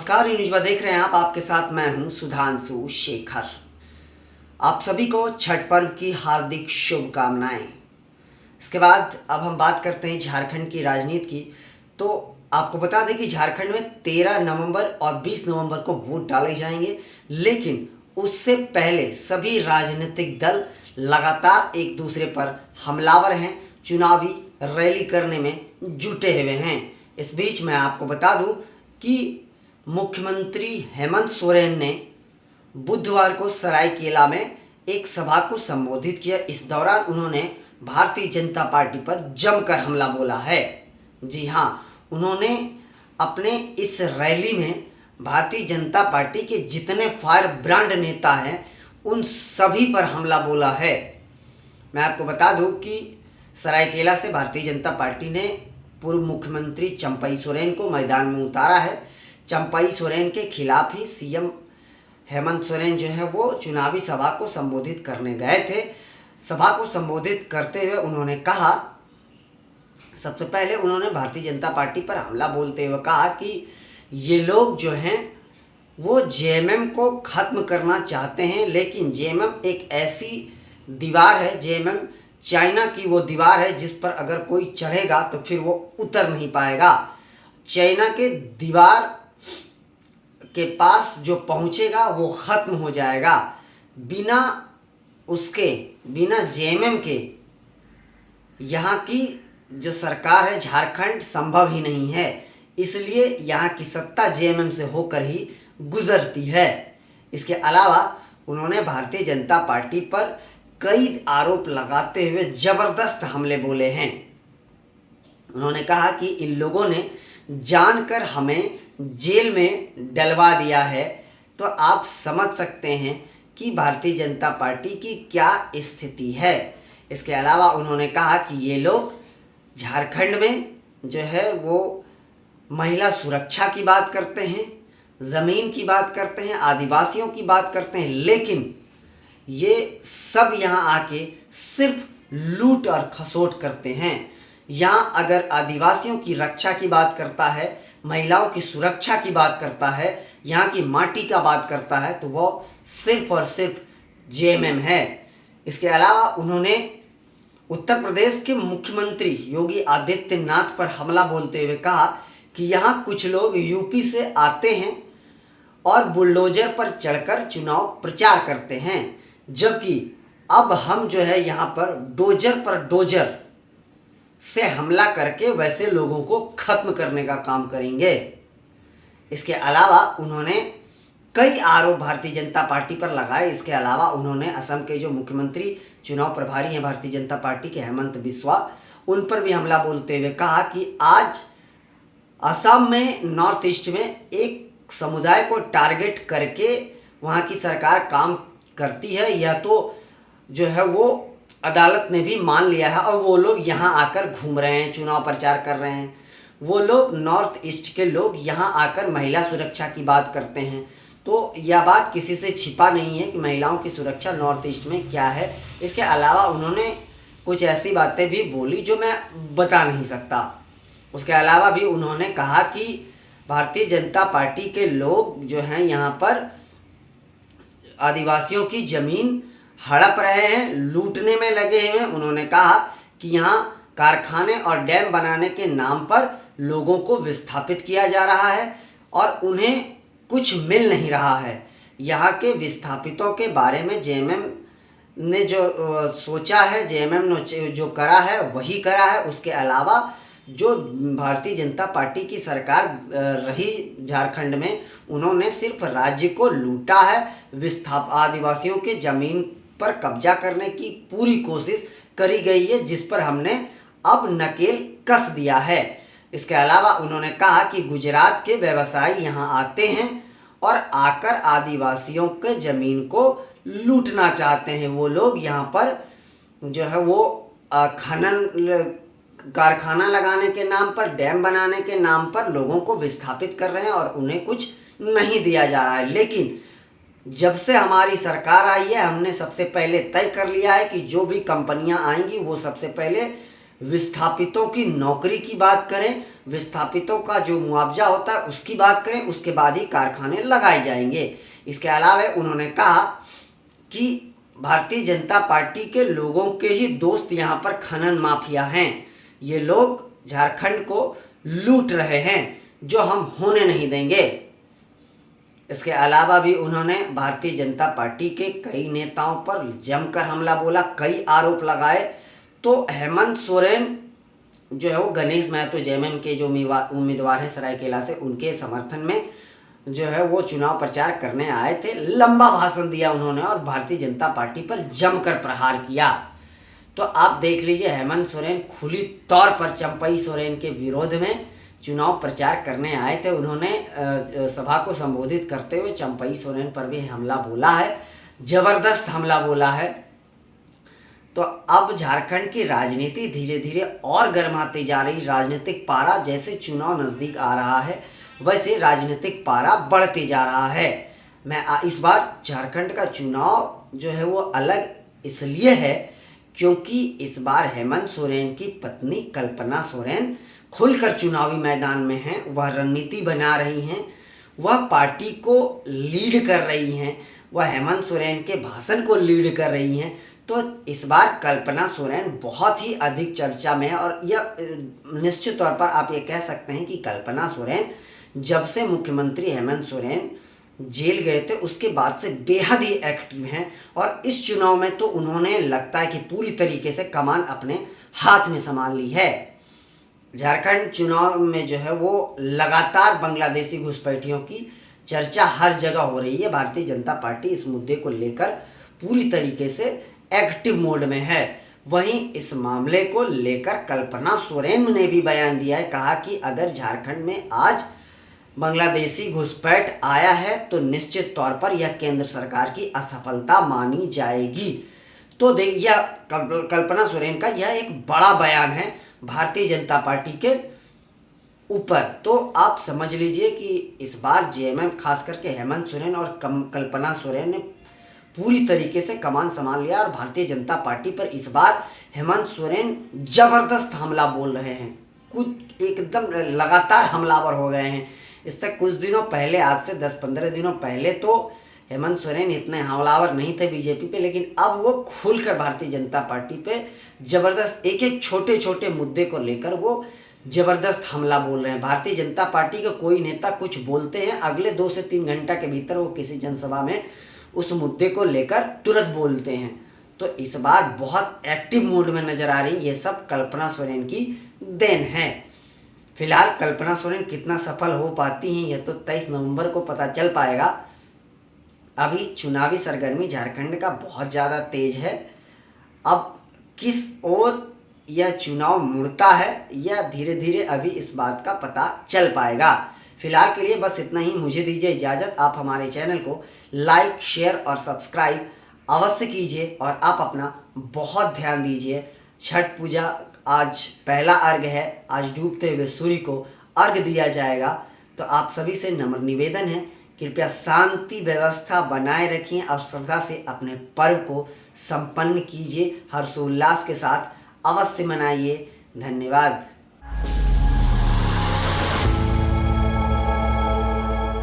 नमस्कार, न्यूज में देख रहे हैं आप। आपके साथ मैं हूं सुधांशु शेखर। आप सभी को छठ पर्व की हार्दिक शुभकामनाएं। इसके बाद अब हम बात करते हैं झारखंड की राजनीति की। तो आपको बता दें कि झारखंड में 13 नवंबर और 20 नवंबर को वोट डाले जाएंगे, लेकिन उससे पहले सभी राजनीतिक दल लगातार एक दूसरे पर हमलावर हैं, चुनावी रैली करने में जुटे हुए हैं। इस बीच मैं आपको बता दूं कि मुख्यमंत्री हेमंत सोरेन ने बुधवार को सरायकेला में एक सभा को संबोधित किया। इस दौरान उन्होंने भारतीय जनता पार्टी पर जमकर हमला बोला है। जी हाँ, उन्होंने अपने इस रैली में भारतीय जनता पार्टी के जितने फायर ब्रांड नेता हैं उन सभी पर हमला बोला है। मैं आपको बता दूं कि सरायकेला से भारतीय जनता पार्टी ने पूर्व मुख्यमंत्री चंपई सोरेन को मैदान में उतारा है। चंपई सोरेन के खिलाफ ही सीएम हेमंत सोरेन जो है वो चुनावी सभा को संबोधित करने गए थे। सभा को संबोधित करते हुए उन्होंने कहा, सबसे पहले उन्होंने भारतीय जनता पार्टी पर हमला बोलते हुए कहा कि ये लोग जो हैं वो जेएमएम को ख़त्म करना चाहते हैं, लेकिन जेएमएम एक ऐसी दीवार है, जेएमएम चाइना की वो दीवार है जिस पर अगर कोई चढ़ेगा तो फिर वो उतर नहीं पाएगा। चाइना के दीवार के पास जो पहुंचेगा वो ख़त्म हो जाएगा। बिना जेएमएम के यहाँ की जो सरकार है झारखंड संभव ही नहीं है, इसलिए यहाँ की सत्ता जेएमएम से होकर ही गुजरती है। इसके अलावा उन्होंने भारतीय जनता पार्टी पर कई आरोप लगाते हुए ज़बरदस्त हमले बोले हैं। उन्होंने कहा कि इन लोगों ने जानकर हमें जेल में डलवा दिया है, तो आप समझ सकते हैं कि भारतीय जनता पार्टी की क्या स्थिति है। इसके अलावा उन्होंने कहा कि ये लोग झारखंड में जो है वो महिला सुरक्षा की बात करते हैं, ज़मीन की बात करते हैं, आदिवासियों की बात करते हैं, लेकिन ये सब यहाँ आके सिर्फ लूट और खसोट करते हैं। यहाँ अगर आदिवासियों की रक्षा की बात करता है, महिलाओं की सुरक्षा की बात करता है, यहाँ की माटी का बात करता है, तो वो सिर्फ और सिर्फ जेएमएम है। इसके अलावा उन्होंने उत्तर प्रदेश के मुख्यमंत्री योगी आदित्यनाथ पर हमला बोलते हुए कहा कि यहाँ कुछ लोग यूपी से आते हैं और बुलडोजर पर चढ़कर चुनाव प्रचार करते हैं, जबकि अब हम जो है यहाँ पर डोजर पर डोजर से हमला करके वैसे लोगों को खत्म करने का काम करेंगे। इसके अलावा उन्होंने कई आरोप भारतीय जनता पार्टी पर लगाए। इसके अलावा उन्होंने असम के जो मुख्यमंत्री चुनाव प्रभारी हैं भारतीय जनता पार्टी के हेमंत बिस्वा, उन पर भी हमला बोलते हुए कहा कि आज असम में नॉर्थ ईस्ट में एक समुदाय को टारगेट करके वहाँ की सरकार काम करती है, यह तो जो है वो अदालत ने भी मान लिया है, और वो लोग यहाँ आकर घूम रहे हैं, चुनाव प्रचार कर रहे हैं। वो लोग नॉर्थ ईस्ट के लोग यहाँ आकर महिला सुरक्षा की बात करते हैं। तो यह बात किसी से छिपा नहीं है कि महिलाओं की सुरक्षा नॉर्थ ईस्ट में क्या है। इसके अलावा उन्होंने कुछ ऐसी बातें भी बोली जो मैं बता नहीं सकता। उसके अलावा भी उन्होंने कहा कि भारतीय जनता पार्टी के लोग जो हैं यहाँ पर आदिवासियों की ज़मीन हड़प रहे हैं, लूटने में लगे हुए हैं। उन्होंने कहा कि यहाँ कारखाने और डैम बनाने के नाम पर लोगों को विस्थापित किया जा रहा है और उन्हें कुछ मिल नहीं रहा है। यहाँ के विस्थापितों के बारे में जेएमएम ने जो सोचा है, जेएमएम ने जो करा है वही करा है। उसके अलावा जो भारतीय जनता पार्टी की सरकार रही झारखंड में, उन्होंने सिर्फ राज्य को लूटा है। आदिवासियों के ज़मीन पर कब्जा करने की पूरी कोशिश करी गई है, जिस पर हमने अब नकेल कस दिया है। इसके अलावा उन्होंने कहा कि गुजरात के व्यवसायी यहाँ आते हैं और आकर आदिवासियों के ज़मीन को लूटना चाहते हैं। वो लोग यहाँ पर जो है वो खनन कारखाना लगाने के नाम पर, डैम बनाने के नाम पर लोगों को विस्थापित कर रहे हैं और उन्हें कुछ नहीं दिया जा रहा है। लेकिन जब से हमारी सरकार आई है, हमने सबसे पहले तय कर लिया है कि जो भी कंपनियां आएंगी वो सबसे पहले विस्थापितों की नौकरी की बात करें, विस्थापितों का जो मुआवजा होता है उसकी बात करें, उसके बाद ही कारखाने लगाए जाएंगे। इसके अलावा उन्होंने कहा कि भारतीय जनता पार्टी के लोगों के ही दोस्त यहाँ पर खनन माफिया हैं, ये लोग झारखंड को लूट रहे हैं जो हम होने नहीं देंगे। इसके अलावा भी उन्होंने भारतीय जनता पार्टी के कई नेताओं पर जमकर हमला बोला, कई आरोप लगाए। तो हेमंत सोरेन जो है वो गणेश महतो जेएमएम के जो उम्मीदवार हैं सरायकेला से, उनके समर्थन में जो है वो चुनाव प्रचार करने आए थे। लंबा भाषण दिया उन्होंने और भारतीय जनता पार्टी पर जमकर प्रहार किया। तो आप देख लीजिए, हेमंत सोरेन खुली तौर पर चंपई सोरेन के विरोध में चुनाव प्रचार करने आए थे। उन्होंने सभा को संबोधित करते हुए चंपई सोरेन पर भी हमला बोला है, जबरदस्त हमला बोला है। तो अब झारखंड की राजनीति धीरे धीरे और गर्माती जा रही। राजनीतिक पारा जैसे चुनाव नज़दीक आ रहा है वैसे राजनीतिक पारा बढ़ते जा रहा है। मैं इस बार झारखंड का चुनाव जो है वो अलग इसलिए है क्योंकि इस बार हेमंत सोरेन की पत्नी कल्पना सोरेन खुलकर चुनावी मैदान में हैं। वह रणनीति बना रही हैं, वह पार्टी को लीड कर रही हैं, वह हेमंत सोरेन के भाषण को लीड कर रही हैं। तो इस बार कल्पना सोरेन बहुत ही अधिक चर्चा में है और यह निश्चित तौर पर आप ये कह सकते हैं कि कल्पना सोरेन जब से मुख्यमंत्री हेमंत सोरेन जेल गए थे उसके बाद से बेहद ही एक्टिव हैं और इस चुनाव में तो उन्होंने लगता है कि पूरी तरीके से कमान अपने हाथ में संभाल ली है। झारखंड चुनाव में जो है वो लगातार बांग्लादेशी घुसपैठियों की चर्चा हर जगह हो रही है। भारतीय जनता पार्टी इस मुद्दे को लेकर पूरी तरीके से एक्टिव मोड में है। वहीं इस मामले को लेकर कल्पना सोरेन ने भी बयान दिया है, कहा कि अगर झारखंड में आज बांग्लादेशी घुसपैठ आया है तो निश्चित तौर पर यह केंद्र सरकार की असफलता मानी जाएगी। तो देखिए, कल्पना सोरेन का यह एक बड़ा बयान है भारतीय जनता पार्टी के ऊपर। तो आप समझ लीजिए कि इस बार जेएमएम खास करके हेमंत सोरेन और कल्पना सोरेन ने पूरी तरीके से कमान संभाल लिया और भारतीय जनता पार्टी पर इस बार हेमंत सोरेन जबरदस्त हमला बोल रहे हैं, कुछ एकदम लगातार हमलावर हो गए हैं। इससे कुछ दिनों पहले, आज से 10-15 दिनों पहले तो हेमंत सोरेन इतने हमलावर नहीं थे बीजेपी पे, लेकिन अब वो खुलकर भारतीय जनता पार्टी पे जबरदस्त एक एक छोटे छोटे मुद्दे को लेकर वो जबरदस्त हमला बोल रहे हैं। भारतीय जनता पार्टी का कोई नेता कुछ बोलते हैं, अगले 2 से 3 घंटा के भीतर वो किसी जनसभा में उस मुद्दे को लेकर तुरंत बोलते हैं। तो इस बार बहुत एक्टिव मूड में नजर आ रही, ये सब कल्पना सोरेन की देन है। फिलहाल कल्पना सोरेन कितना सफल हो पाती हैं यह तो 23 नवंबर को पता चल पाएगा। अभी चुनावी सरगर्मी झारखंड का बहुत ज़्यादा तेज है। अब किस ओर यह चुनाव मुड़ता है या धीरे धीरे अभी इस बात का पता चल पाएगा। फिलहाल के लिए बस इतना ही, मुझे दीजिए इजाज़त। आप हमारे चैनल को लाइक, शेयर और सब्सक्राइब अवश्य कीजिए और आप अपना बहुत ध्यान दीजिए। छठ पूजा आज पहला अर्घ्य है, आज डूबते हुए सूर्य को अर्घ्य दिया जाएगा। तो आप सभी से नम्र निवेदन है, कृपया शांति व्यवस्था बनाए रखिए और श्रद्धा से अपने पर्व को संपन्न कीजिए, हर्षोल्लास के साथ अवश्य मनाइए। धन्यवाद।